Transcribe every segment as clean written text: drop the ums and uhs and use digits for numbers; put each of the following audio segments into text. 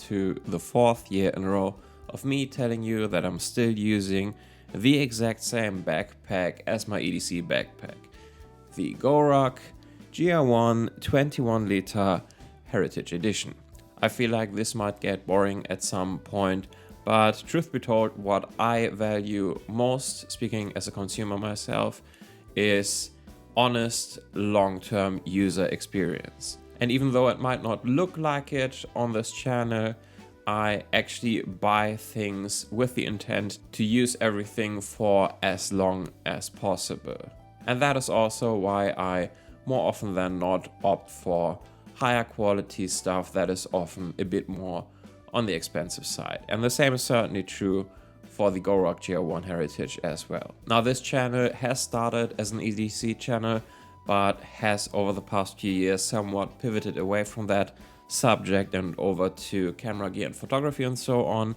to the 4th year in a row of me telling you that I'm still using the exact same backpack as my EDC backpack. The Goruck GR1 21 liter Heritage Edition. I feel like this might get boring at some point, but truth be told, what I value most, speaking as a consumer myself, is honest long-term user experience. And even though it might not look like it on this channel, I actually buy things with the intent to use everything for as long as possible. And that is also why I more often than not opt for higher quality stuff that is often a bit more on the expensive side. And the same is certainly true for the Goruck GR1 Heritage as well. Now, this channel has started as an EDC channel, but has over the past few years somewhat pivoted away from that subject and over to camera gear and photography and so on.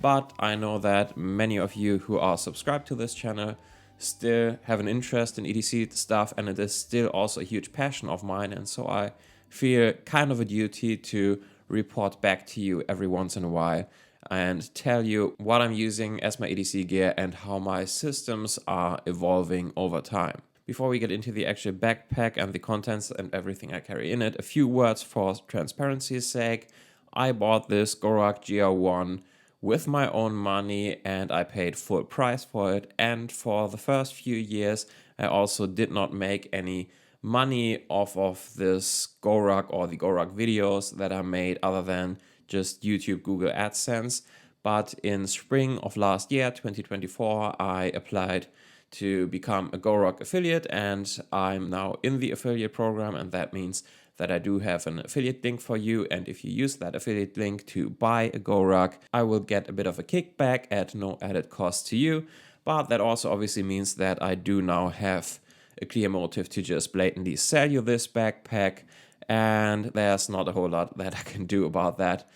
But I know that many of you who are subscribed to this channel still have an interest in EDC stuff, and it is still also a huge passion of mine, and so I feel kind of a duty to report back to you every once in a while and tell you what I'm using as my EDC gear and how my systems are evolving over time. Before we get into the actual backpack and the contents and everything I carry in it, a few words for transparency's sake. I bought this Goruck GR1 with my own money and I paid full price for it, and for the first few years I also did not make any money off of this Goruck or the Goruck videos that I made other than just YouTube Google AdSense. But in spring of last year, 2024, I applied to become a Goruck affiliate, and I'm now in the affiliate program, and that means that I do have an affiliate link for you, and if you use that affiliate link to buy a Goruck, I will get a bit of a kickback at no added cost to you. But that also obviously means that I do now have a clear motive to just blatantly sell you this backpack, and there's not a whole lot that I can do about that.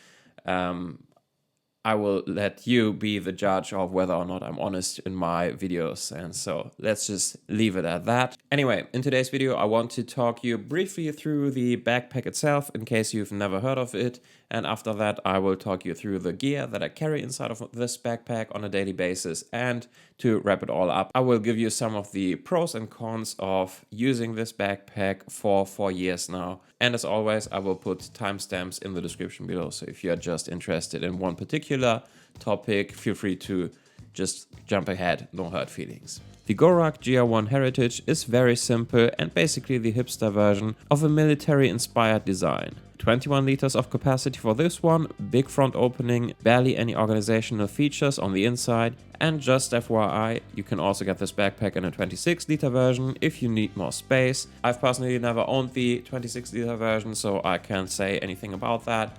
I will let you be the judge of whether or not I'm honest in my videos, and so let's just leave it at that. Anyway, in today's video I want to talk you briefly through the backpack itself in case you've never heard of it, and after that I will talk you through the gear that I carry inside of this backpack on a daily basis, and to wrap it all up I will give you some of the pros and cons of using this backpack for 4 years now. And as always, I will put timestamps in the description below, so if you are just interested in one particular topic, feel free to just jump ahead, no hurt feelings. The Goruck GR1 Heritage is very simple and basically the hipster version of a military-inspired design. 21 liters of capacity for this one, big front opening, barely any organizational features on the inside, and just FYI, you can also get this backpack in a 26 liter version if you need more space. I've personally never owned the 26 liter version, so I can't say anything about that.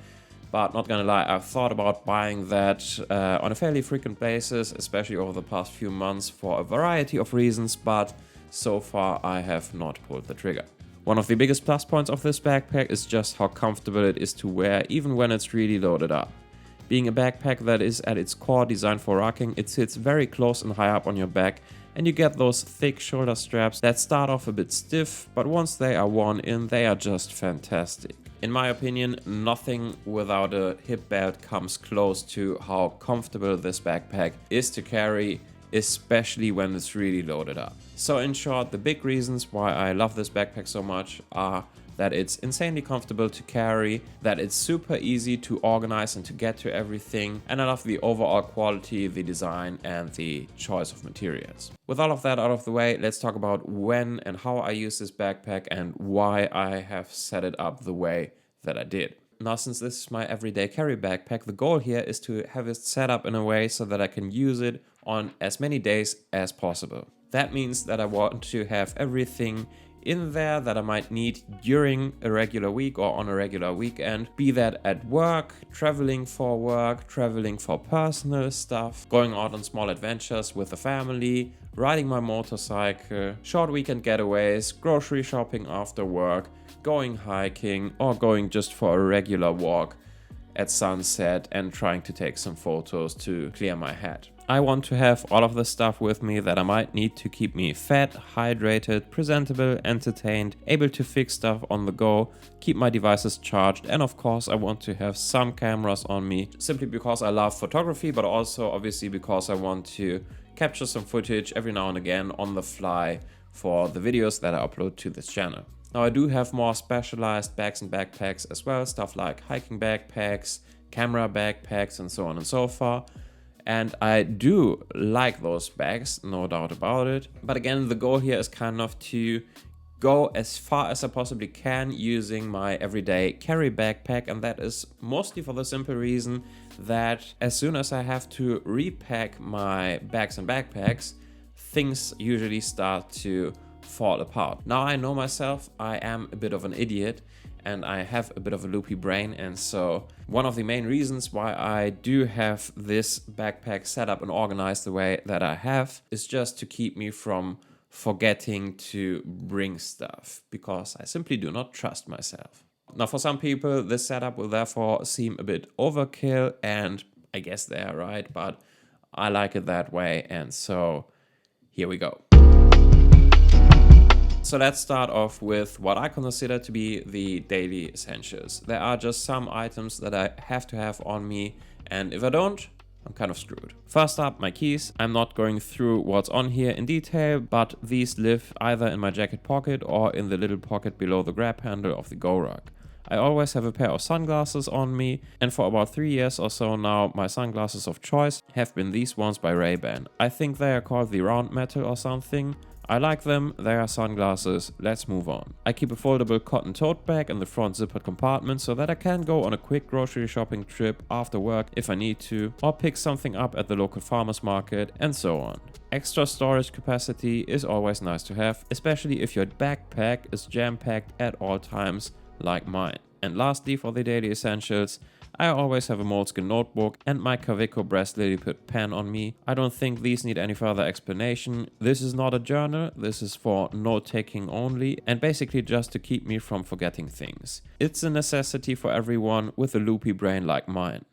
But not gonna lie, I've thought about buying that on a fairly frequent basis, especially over the past few months for a variety of reasons, but so far I have not pulled the trigger. One of the biggest plus points of this backpack is just how comfortable it is to wear even when it's really loaded up. Being a backpack that is at its core designed for rocking, it sits very close and high up on your back, and you get those thick shoulder straps that start off a bit stiff, but once they are worn in, they are just fantastic. In my opinion, nothing without a hip belt comes close to how comfortable this backpack is to carry, especially when it's really loaded up. So in short, the big reasons why I love this backpack so much are that it's insanely comfortable to carry, that it's super easy to organize and to get to everything, and I love the overall quality, the design, and the choice of materials. With all of that out of the way, let's talk about when and how I use this backpack and why I have set it up the way that I did. Now, since this is my everyday carry backpack, the goal here is to have it set up in a way so that I can use it on as many days as possible. That means that I want to have everything in there that I might need during a regular week or on a regular weekend, be that at work, traveling for personal stuff, going out on small adventures with the family, riding my motorcycle, short weekend getaways, grocery shopping after work, going hiking, or going just for a regular walk at sunset and trying to take some photos to clear my head. I want to have all of the stuff with me that I might need to keep me fed, hydrated, presentable, entertained, able to fix stuff on the go, keep my devices charged, and of course I want to have some cameras on me, simply because I love photography, but also obviously because I want to capture some footage every now and again on the fly for the videos that I upload to this channel. Now I do have more specialized bags and backpacks as well, stuff like hiking backpacks, camera backpacks, and so on and so forth. And I do like those bags, no doubt about it. But again, the goal here is kind of to go as far as I possibly can using my everyday carry backpack. And that is mostly for the simple reason that as soon as I have to repack my bags and backpacks, things usually start to fall apart. Now I know myself, I am a bit of an idiot and I have a bit of a loopy brain, and so one of the main reasons why I do have this backpack set up and organized the way that I have is just to keep me from forgetting to bring stuff, because I simply do not trust myself. Now for some people this setup will therefore seem a bit overkill, and I guess they are right, but I like it that way, and so here we go. So let's start off with what I consider to be the daily essentials. There are just some items that I have to have on me, and if I don't, I'm kind of screwed. First up, my keys. I'm not going through what's on here in detail, but these live either in my jacket pocket or in the little pocket below the grab handle of the Goruck. I always have a pair of sunglasses on me, and for about 3 years or so now, my sunglasses of choice have been these ones by Ray-Ban. I think they are called the round metal or something. I like them, they are sunglasses, let's move on. I keep a foldable cotton tote bag in the front zippered compartment so that I can go on a quick grocery shopping trip after work if I need to, or pick something up at the local farmer's market, and so on. Extra storage capacity is always nice to have, especially if your backpack is jam-packed at all times like mine. And lastly, for the daily essentials, I always have a moleskin notebook and my Kaweco Brass Lilliput pen on me. I don't think these need any further explanation. This is not a journal, this is for note-taking only, and basically just to keep me from forgetting things. It's a necessity for everyone with a loopy brain like mine.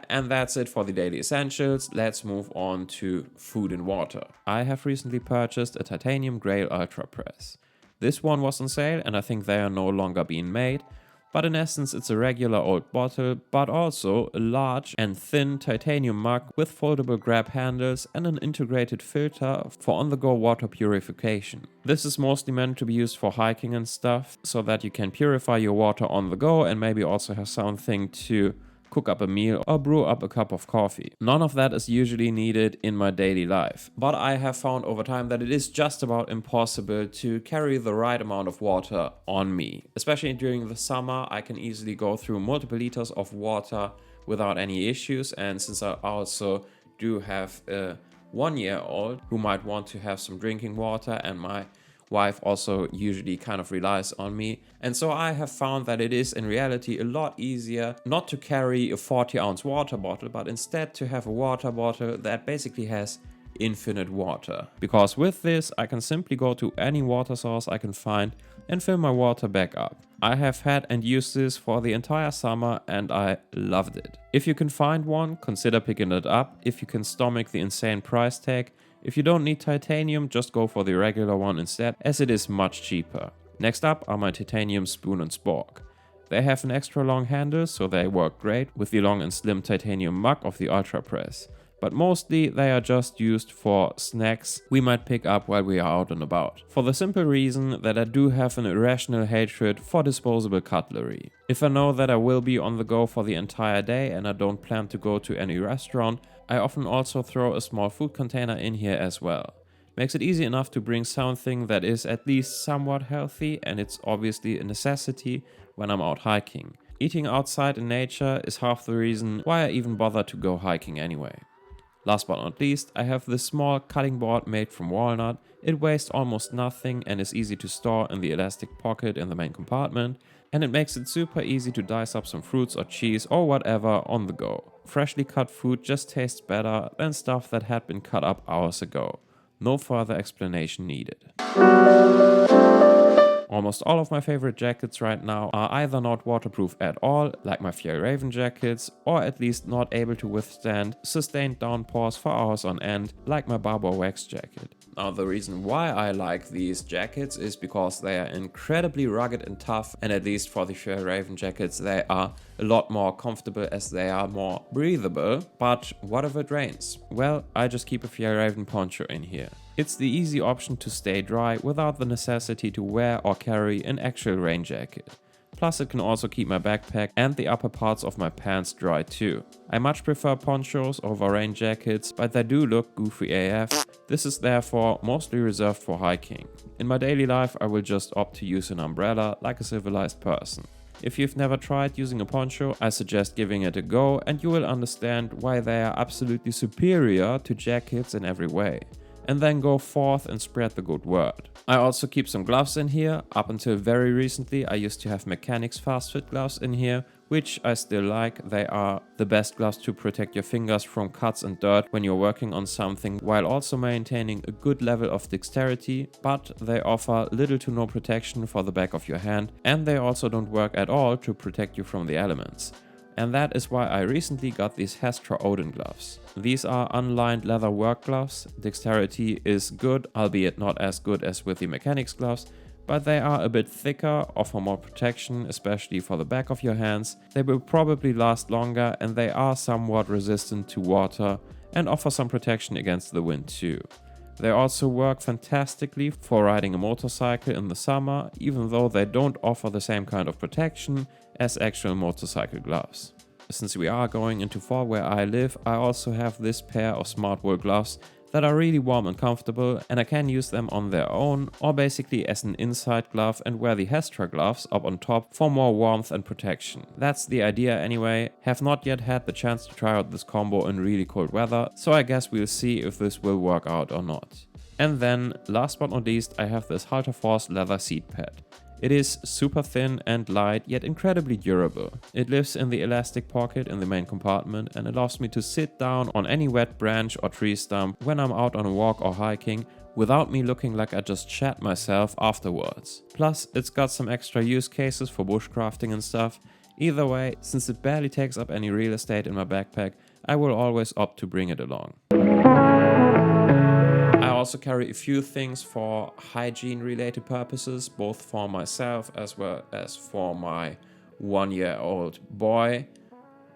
And that's it for the daily essentials. Let's move on to food and water. I have recently purchased a titanium Grail Ultra Press. This one was on sale and I think they are no longer being made. But in essence it's a regular old bottle, but also a large and thin titanium mug with foldable grab handles and an integrated filter for on-the-go water purification. This is mostly meant to be used for hiking and stuff, so that you can purify your water on the go and maybe also have something to cook up a meal or brew up a cup of coffee. None of that is usually needed in my daily life, but I have found over time that it is just about impossible to carry the right amount of water on me. Especially during the summer, I can easily go through multiple liters of water without any issues, and since I also do have a 1-year-old who might want to have some drinking water, and my wife also usually kind of relies on me. And so I have found that it is in reality a lot easier not to carry a 40-ounce water bottle, but instead to have a water bottle that basically has infinite water. Because with this, I can simply go to any water source I can find and fill my water back up. I have had and used this for the entire summer and I loved it. If you can find one, consider picking it up if you can stomach the insane price tag. If you don't need titanium, just go for the regular one instead, as it is much cheaper. Next up are my titanium spoon and spork. They have an extra long handle, so they work great with the long and slim titanium mug of the Ultra Press. But mostly they are just used for snacks we might pick up while we are out and about. For the simple reason that I do have an irrational hatred for disposable cutlery. If I know that I will be on the go for the entire day and I don't plan to go to any restaurant, I often also throw a small food container in here as well. Makes it easy enough to bring something that is at least somewhat healthy, and it's obviously a necessity when I'm out hiking. Eating outside in nature is half the reason why I even bother to go hiking anyway. Last but not least, I have this small cutting board made from walnut. It weighs almost nothing and is easy to store in the elastic pocket in the main compartment, and it makes it super easy to dice up some fruits or cheese or whatever on the go. Freshly cut food just tastes better than stuff that had been cut up hours ago. No further explanation needed. Almost all of my favorite jackets right now are either not waterproof at all, like my Fjällräven jackets, or at least not able to withstand sustained downpours for hours on end, like my Barbour Wax jacket. Now, the reason why I like these jackets is because they are incredibly rugged and tough, and at least for the Fjällräven jackets they are a lot more comfortable as they are more breathable. But what if it rains? Well, I just keep a Fjällräven poncho in here. It's the easy option to stay dry without the necessity to wear or carry an actual rain jacket. Plus it can also keep my backpack and the upper parts of my pants dry too. I much prefer ponchos over rain jackets, but they do look goofy AF. This is therefore mostly reserved for hiking. In my daily life I will just opt to use an umbrella like a civilized person. If you've never tried using a poncho, I suggest giving it a go and you will understand why they are absolutely superior to jackets in every way. And then go forth and spread the good word. I also keep some gloves in here. Up until very recently I used to have mechanics fast fit gloves in here, which I still like. They are the best gloves to protect your fingers from cuts and dirt when you're working on something, while also maintaining a good level of dexterity, but they offer little to no protection for the back of your hand, and they also don't work at all to protect you from the elements. And that is why I recently got these Hestra Odin gloves. These are unlined leather work gloves. Dexterity is good, albeit not as good as with the mechanics gloves, but they are a bit thicker, offer more protection, especially for the back of your hands. They will probably last longer and they are somewhat resistant to water and offer some protection against the wind too. They also work fantastically for riding a motorcycle in the summer, even though they don't offer the same kind of protection as actual motorcycle gloves. Since we are going into fall where I live, I also have this pair of smart wool gloves that are really warm and comfortable, and I can use them on their own or basically as an inside glove and wear the Hestra gloves up on top for more warmth and protection. That's the idea anyway. Have not yet had the chance to try out this combo in really cold weather, so I guess we'll see if this will work out or not. And then, last but not least, I have this Halter Force leather seat pad. It is super thin and light, yet incredibly durable. It lives in the elastic pocket in the main compartment and allows me to sit down on any wet branch or tree stump when I'm out on a walk or hiking without me looking like I just shat myself afterwards. Plus, it's got some extra use cases for bushcrafting and stuff. Either way, since it barely takes up any real estate in my backpack, I will always opt to bring it along. I also carry a few things for hygiene related purposes, both for myself as well as for my 1-year-old boy.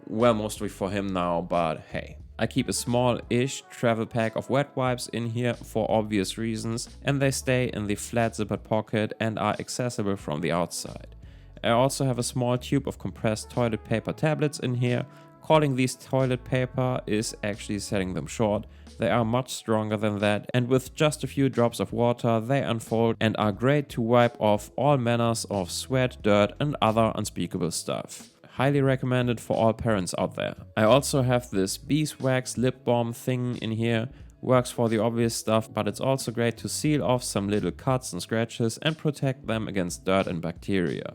Well, mostly for him now, but hey. I keep a small-ish travel pack of wet wipes in here for obvious reasons, and they stay in the flat zippered pocket and are accessible from the outside. I also have a small tube of compressed toilet paper tablets in here. Calling these toilet paper is actually selling them short. They are much stronger than that, and with just a few drops of water they unfold and are great to wipe off all manners of sweat, dirt and other unspeakable stuff. Highly recommended for all parents out there. I also have this beeswax lip balm thing in here. Works for the obvious stuff, but it's also great to seal off some little cuts and scratches and protect them against dirt and bacteria.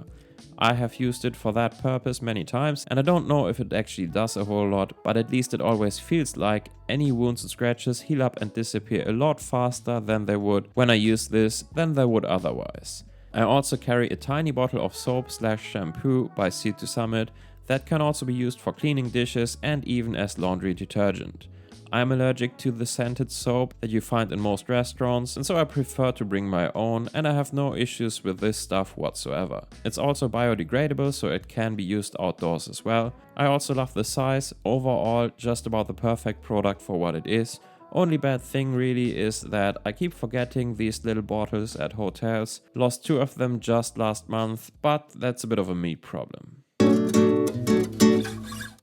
I have used it for that purpose many times, and I don't know if it actually does a whole lot, but at least it always feels like any wounds and scratches heal up and disappear a lot faster than they would when I use this than they would otherwise. I also carry a tiny bottle of soap/shampoo by Seed to Summit that can also be used for cleaning dishes and even as laundry detergent. I'm allergic to the scented soap that you find in most restaurants, and so I prefer to bring my own, and I have no issues with this stuff whatsoever. It's also biodegradable, so it can be used outdoors as well. I also love the size. Overall, just about the perfect product for what it is. Only bad thing really is that I keep forgetting these little bottles at hotels. Lost 2 of them just last month, but that's a bit of a me problem.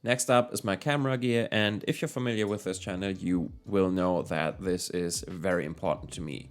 Next up is my camera gear, and if you're familiar with this channel, you will know that this is very important to me.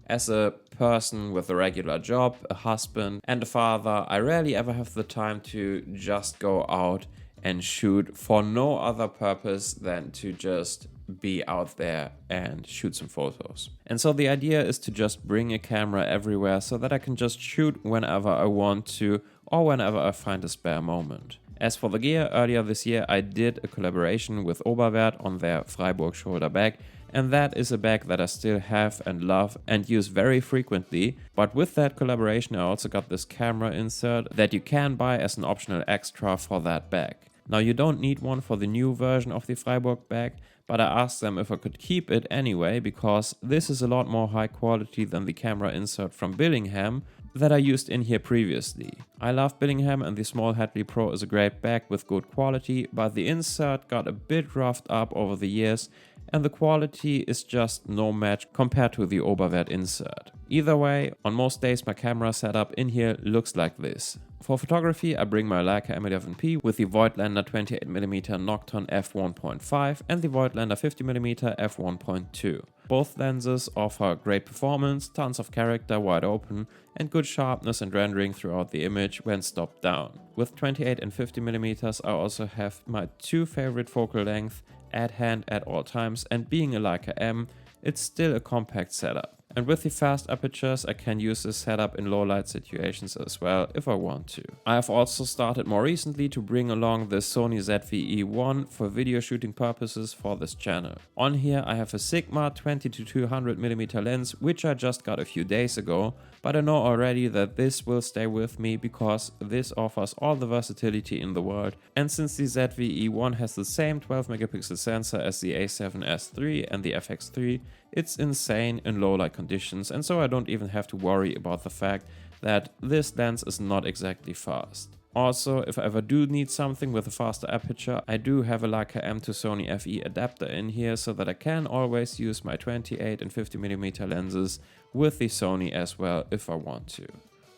As a person with a regular job, a husband and a father, I rarely ever have the time to just go out and shoot for no other purpose than to just be out there and shoot some photos. And so the idea is to just bring a camera everywhere so that I can just shoot whenever I want to or whenever I find a spare moment. As for the gear, earlier this year I did a collaboration with Oberwert on their Freiburg shoulder bag, and that is a bag that I still have and love and use very frequently. But with that collaboration I also got this camera insert that you can buy as an optional extra for that bag. Now you don't need one for the new version of the Freiburg bag, but I asked them if I could keep it anyway because this is a lot more high quality than the camera insert from Billingham that I used in here previously. I love Billingham and the Small Hadley Pro is a great bag with good quality, but the insert got a bit roughed up over the years and the quality is just no match compared to the Oberwert insert. Either way, on most days my camera setup in here looks like this. For photography I bring my Leica M11P with the Voigtlander 28mm Nocton f1.5 and the Voigtlander 50mm f1.2. Both lenses offer great performance, tons of character wide open and good sharpness and rendering throughout the image when stopped down. With 28 and 50mm I also have my two favorite focal lengths at hand at all times, and being a Leica M, it's still a compact setup. And with the fast apertures I can use this setup in low light situations as well if I want to. I have also started more recently to bring along the Sony ZV-E1 for video shooting purposes for this channel. On here I have a Sigma 20-200mm lens which I just got a few days ago, but I know already that this will stay with me because this offers all the versatility in the world, and since the ZV-E1 has the same 12MP sensor as the A7S III and the FX3, it's insane in low light conditions, and so I don't even have to worry about the fact that this lens is not exactly fast. Also, if I ever do need something with a faster aperture, I do have a Leica M to Sony FE adapter in here so that I can always use my 28 and 50mm lenses with the Sony as well if I want to.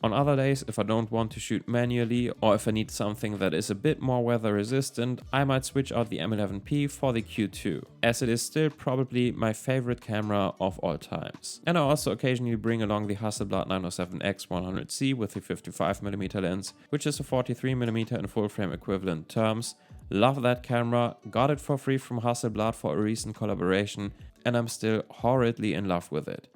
On other days, if I don't want to shoot manually or if I need something that is a bit more weather resistant, I might switch out the M11P for the Q2, as it is still probably my favorite camera of all times. And I also occasionally bring along the Hasselblad 907X100C with the 55mm lens, which is a 43mm in full frame equivalent terms. Love that camera, got it for free from Hasselblad for a recent collaboration, and I'm still horridly in love with it.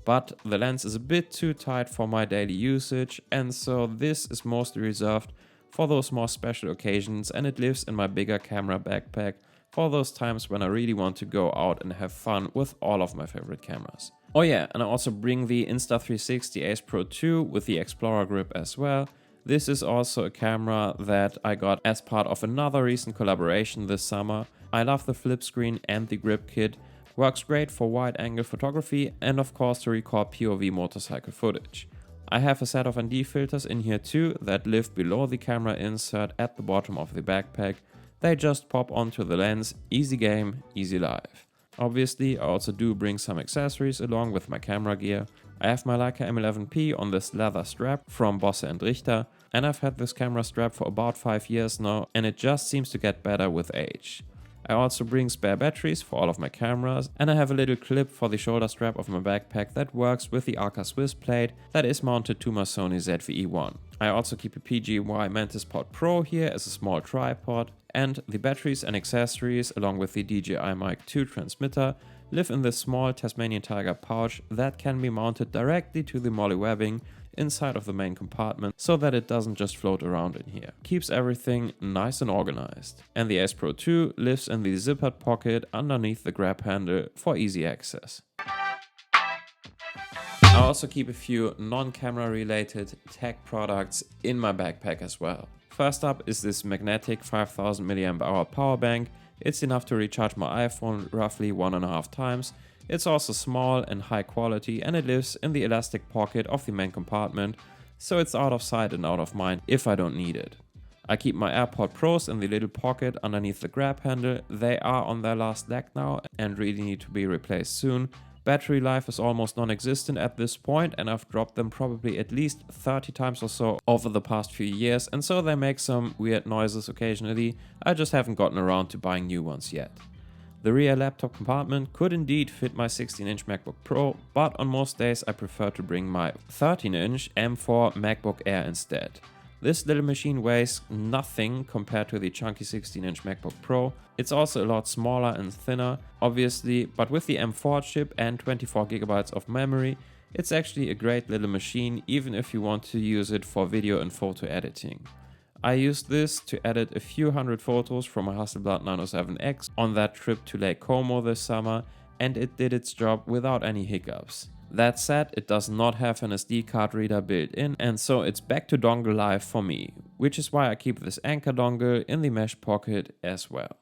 But the lens is a bit too tight for my daily usage, and so this is mostly reserved for those more special occasions, and it lives in my bigger camera backpack for those times when I really want to go out and have fun with all of my favorite cameras. Oh yeah, and I also bring the Insta360 Ace Pro 2 with the Explorer grip as well. This is also a camera that I got as part of another recent collaboration this summer. I love the flip screen and the grip kit. Works great for wide angle photography and of course to record POV motorcycle footage. I have a set of ND filters in here too that live below the camera insert at the bottom of the backpack. They just pop onto the lens, easy game, easy life. Obviously I also do bring some accessories along with my camera gear. I have my Leica M11P on this leather strap from Bosse & Richter, and I've had this camera strap for about 5 years now and it just seems to get better with age. I also bring spare batteries for all of my cameras, and I have a little clip for the shoulder strap of my backpack that works with the Arca Swiss plate that is mounted to my Sony ZV-E1. I also keep a PGY Mantis Pod Pro here as a small tripod, and the batteries and accessories along with the DJI Mic 2 transmitter live in this small Tasmanian Tiger pouch that can be mounted directly to the MOLLE webbing inside of the main compartment so that it doesn't just float around in here. Keeps everything nice and organized. And the Ace Pro 2 lives in the zippered pocket underneath the grab handle for easy access. I also keep a few non-camera related tech products in my backpack as well. First up is this magnetic 5000 mAh power bank. It's enough to recharge my iPhone roughly 1.5 times. It's also small and high quality, and it lives in the elastic pocket of the main compartment, so it's out of sight and out of mind if I don't need it. I keep my AirPod Pros in the little pocket underneath the grab handle. They are on their last leg now and really need to be replaced soon. Battery life is almost non-existent at this point, and I've dropped them probably at least 30 times or so over the past few years, and so they make some weird noises occasionally. I just haven't gotten around to buying new ones yet. The rear laptop compartment could indeed fit my 16-inch MacBook Pro, but on most days I prefer to bring my 13-inch M4 MacBook Air instead. This little machine weighs nothing compared to the chunky 16-inch MacBook Pro. It's also a lot smaller and thinner, obviously, but with the M4 chip and 24GB of memory, it's actually a great little machine even if you want to use it for video and photo editing. I used this to edit a few hundred photos from my Hasselblad 907X on that trip to Lake Como this summer, and it did its job without any hiccups. That said, it does not have an SD card reader built in, and so it's back to dongle life for me, which is why I keep this Anker dongle in the mesh pocket as well.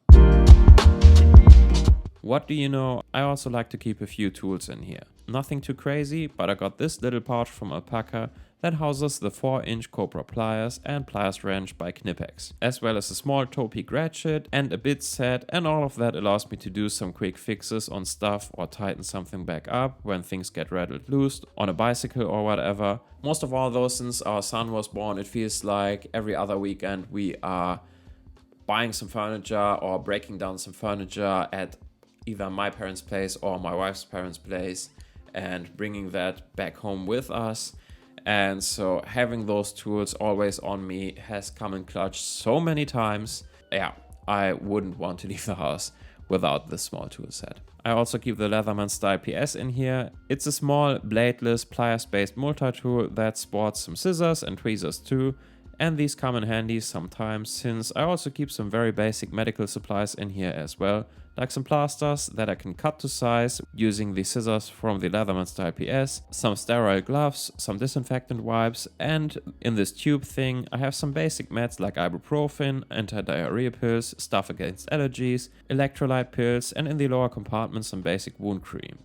What do you know, I also like to keep a few tools in here. Nothing too crazy, but I got this little pouch from Alpaca that houses the 4-inch Cobra pliers and pliers wrench by Knipex, as well as a small toe peak ratchet and a bit set, and all of that allows me to do some quick fixes on stuff or tighten something back up when things get rattled loose on a bicycle or whatever. Most of all though, since our son was born, it feels like every other weekend we are buying some furniture or breaking down some furniture at either my parents' place or my wife's parents' place and bringing that back home with us. And so having those tools always on me has come in clutch so many times. Yeah, I wouldn't want to leave the house without this small tool set. I also keep the Leatherman style PS in here. It's a small bladeless pliers based multi-tool that sports some scissors and tweezers too. And these come in handy sometimes, since I also keep some very basic medical supplies in here as well, like some plasters that I can cut to size using the scissors from the Leatherman style PS, some sterile gloves, some disinfectant wipes, and in this tube thing I have some basic meds like ibuprofen, anti-diarrhea pills, stuff against allergies, electrolyte pills, and in the lower compartment some basic wound cream.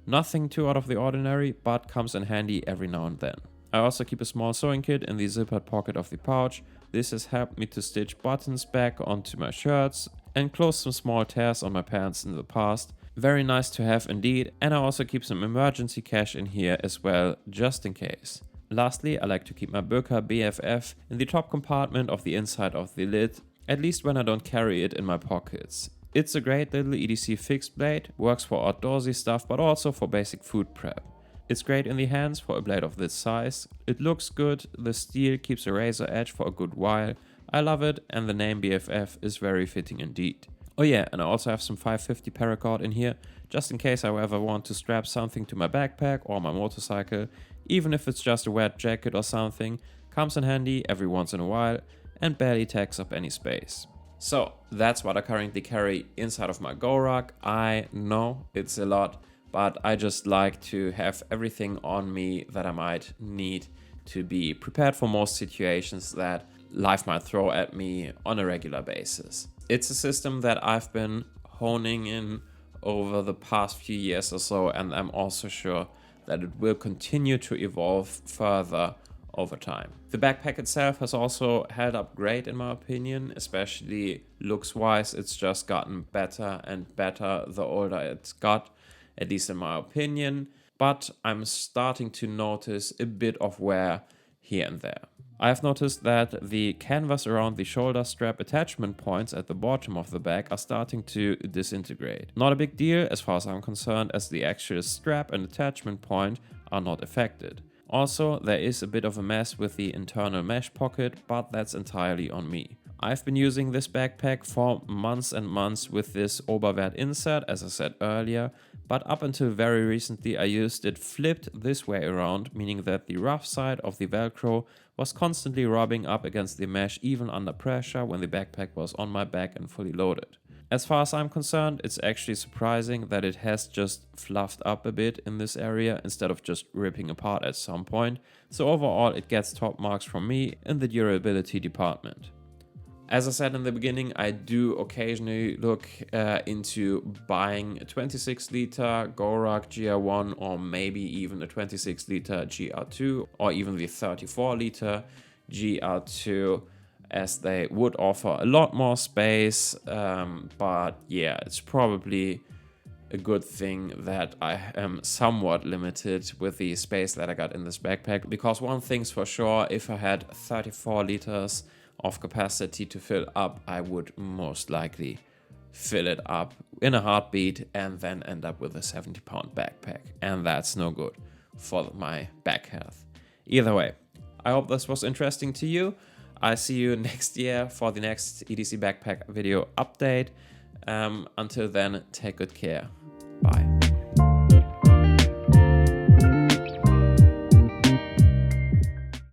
Nothing too out of the ordinary, but comes in handy every now and then. I also keep a small sewing kit in the zippered pocket of the pouch. This has helped me to stitch buttons back onto my shirts and close some small tears on my pants in the past. Very nice to have indeed, and I also keep some emergency cash in here as well, just in case. Lastly, I like to keep my Burka BFF in the top compartment of the inside of the lid, at least when I don't carry it in my pockets. It's a great little EDC fixed blade, works for outdoorsy stuff but also for basic food prep. It's great in the hands for a blade of this size, it looks good, the steel keeps a razor edge for a good while, I love it, and the name BFF is very fitting indeed. Oh yeah, and I also have some 550 paracord in here, just in case I ever want to strap something to my backpack or my motorcycle, even if it's just a wet jacket or something, comes in handy every once in a while and barely takes up any space. So that's what I currently carry inside of my Goruck. I know it's a lot, but I just like to have everything on me that I might need to be prepared for most situations that life might throw at me on a regular basis. It's a system that I've been honing in over the past few years or so, and I'm also sure that it will continue to evolve further over time. The backpack itself has also held up great in my opinion, especially looks wise. It's just gotten better and better the older it's got, at least in my opinion, but I'm starting to notice a bit of wear here and there. I've noticed that the canvas around the shoulder strap attachment points at the bottom of the bag are starting to disintegrate. Not a big deal as far as I'm concerned, as the actual strap and attachment point are not affected. Also, there is a bit of a mess with the internal mesh pocket, but that's entirely on me. I've been using this backpack for months and months with this Oberwert insert, as I said earlier, but up until very recently I used it flipped this way around, meaning that the rough side of the Velcro was constantly rubbing up against the mesh even under pressure when the backpack was on my back and fully loaded. As far as I'm concerned, it's actually surprising that it has just fluffed up a bit in this area instead of just ripping apart at some point, so overall it gets top marks from me in the durability department. As I said in the beginning, I do occasionally look into buying a 26 liter Goruck GR1 or maybe even a 26 liter GR2 or even the 34 liter GR2, as they would offer a lot more space, but yeah, it's probably a good thing that I am somewhat limited with the space that I got in this backpack, because one thing's for sure, if I had 34 liters of capacity to fill up, I would most likely fill it up in a heartbeat and then end up with a 70-pound backpack, and that's no good for my back health. Either way, I hope this was interesting to you. I see you next year for the next EDC backpack video update. Until then, take good care. Bye.